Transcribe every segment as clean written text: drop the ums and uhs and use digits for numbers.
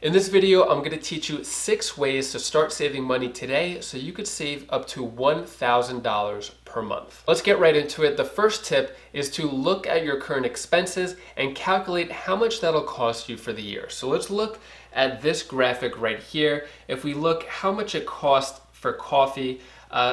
In this video, I'm going to teach you 6 ways to start saving money today so you could save up to $1,000 per month. Let's get right into it. The first tip is to look at your current expenses and calculate how much that'll cost you for the year. So let's look at this graphic right here. If we look how much it costs for coffee,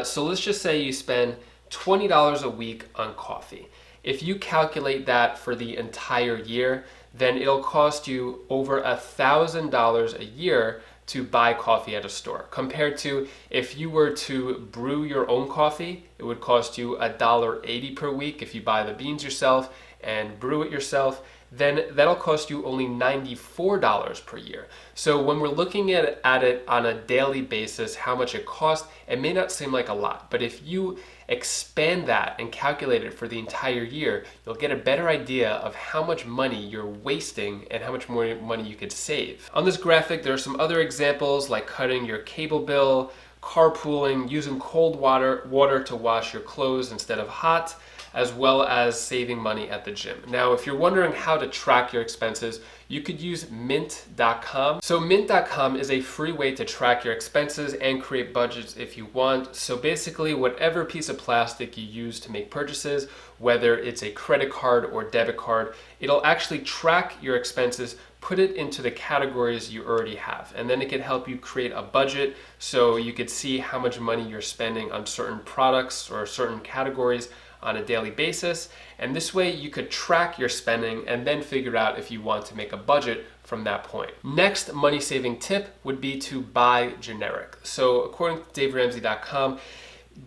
so let's just say you spend $20 a week on coffee. If you calculate that for the entire year, then it'll cost you over $1,000 a year to buy coffee at a store. Compared to if you were to brew your own coffee, it would cost you $1.80 per week if you buy the beans yourself and brew it yourself. Then that'll cost you only $94 per year. So when we're looking at it on a daily basis, how much it costs, it may not seem like a lot, but if you expand that and calculate it for the entire year, you'll get a better idea of how much money you're wasting and how much more money you could save. On this graphic, there are some other examples like cutting your cable bill, carpooling, using cold water to wash your clothes instead of hot, as well as saving money at the gym. Now, if you're wondering how to track your expenses, you could use Mint.com. So Mint.com is a free way to track your expenses and create budgets if you want. So basically, whatever piece of plastic you use to make purchases, whether it's a credit card or debit card, it'll actually track your expenses, put it into the categories you already have, and then it can help you create a budget so you could see how much money you're spending on certain products or certain categories on a daily basis. And this way you could track your spending and then figure out if you want to make a budget from that point. Next money saving tip would be to buy generic. So according to DaveRamsey.com,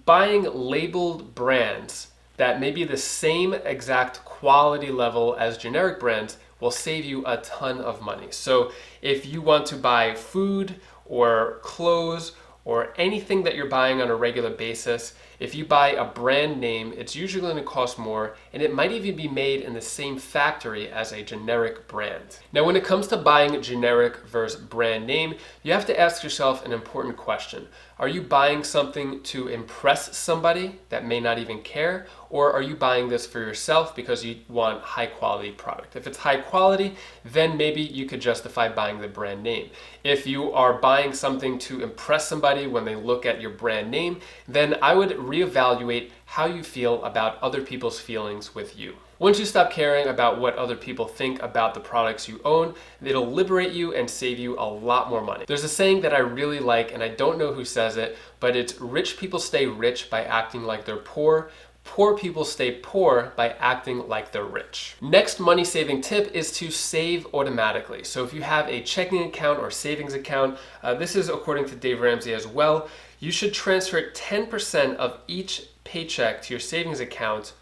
buying labeled brands that may be the same exact quality level as generic brands will save you a ton of money. So if you want to buy food or clothes or anything that you're buying on a regular basis, if you buy a brand name, it's usually going to cost more, and it might even be made in the same factory as a generic brand. Now, when it comes to buying generic versus brand name, you have to ask yourself an important question. Are you buying something to impress somebody that may not even care, or are you buying this for yourself because you want high quality product? If it's high quality, then maybe you could justify buying the brand name. If you are buying something to impress somebody when they look at your brand name, then I would reevaluate how you feel about other people's feelings with you. Once you stop caring about what other people think about the products you own, it'll liberate you and save you a lot more money. There's a saying that I really like, and I don't know who says it, but it's rich people stay rich by acting like they're poor. Poor people stay poor by acting like they're rich. Next money saving tip is to save automatically. So if you have a checking account or savings account, this is according to Dave Ramsey as well, you should transfer 10% of each paycheck to your savings account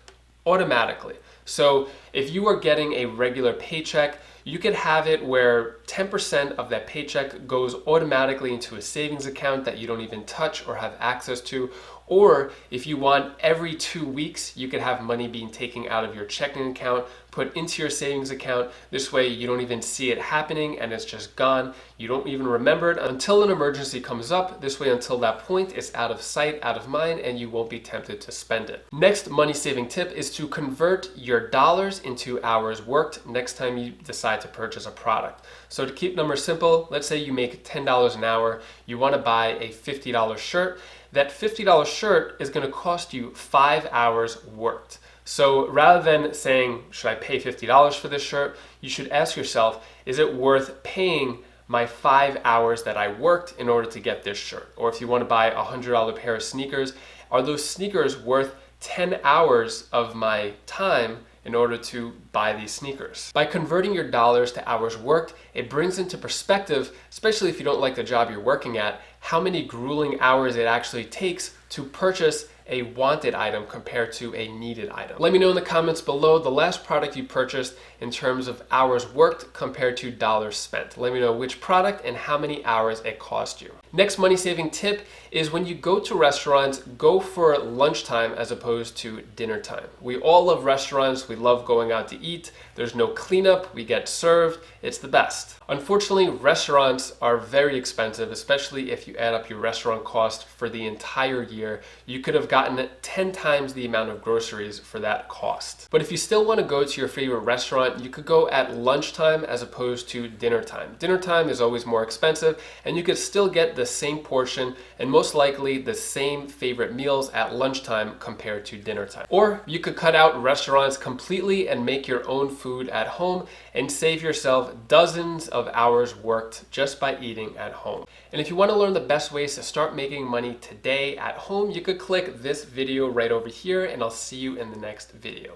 automatically. So if you are getting a regular paycheck, you could have it where 10% of that paycheck goes automatically into a savings account that you don't even touch or have access to. Or if you want every 2 weeks, you could have money being taken out of your checking account, put into your savings account. This way you don't even see it happening and it's just gone. You don't even remember it until an emergency comes up. This way, until that point, it's out of sight, out of mind, and you won't be tempted to spend it. Next money saving tip is to convert your dollars into hours worked next time you decide to purchase a product. So to keep numbers simple, let's say you make $10 an hour, you want to buy a $50 shirt. That $50 shirt is going to cost you 5 hours worked. So rather than saying, should I pay $50 for this shirt? You should ask yourself, is it worth paying my 5 hours that I worked in order to get this shirt? Or if you want to buy a $100 pair of sneakers, are those sneakers worth 10 hours of my time in order to buy these sneakers? By converting your dollars to hours worked, it brings into perspective, especially if you don't like the job you're working at, how many grueling hours it actually takes to purchase a wanted item compared to a needed item. Let me know in the comments below the last product you purchased in terms of hours worked compared to dollars spent. Let me know which product and how many hours it cost you. Next money saving tip is when you go to restaurants, go for lunchtime as opposed to dinner time. We all love restaurants. We love going out to eat. There's no cleanup. We get served. It's the best. Unfortunately, restaurants are very expensive, especially if you add up your restaurant cost for the entire year. You could have gotten gotten 10 times the amount of groceries for that cost. But if you still want to go to your favorite restaurant, you could go at lunchtime as opposed to dinner time. Dinner time is always more expensive, and you could still get the same portion and most likely the same favorite meals at lunchtime compared to dinner time. Or you could cut out restaurants completely and make your own food at home and save yourself dozens of hours worked just by eating at home. And if you want to learn the best ways to start making money today at home, you could click this video right over here, and I'll see you in the next video.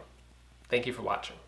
Thank you for watching.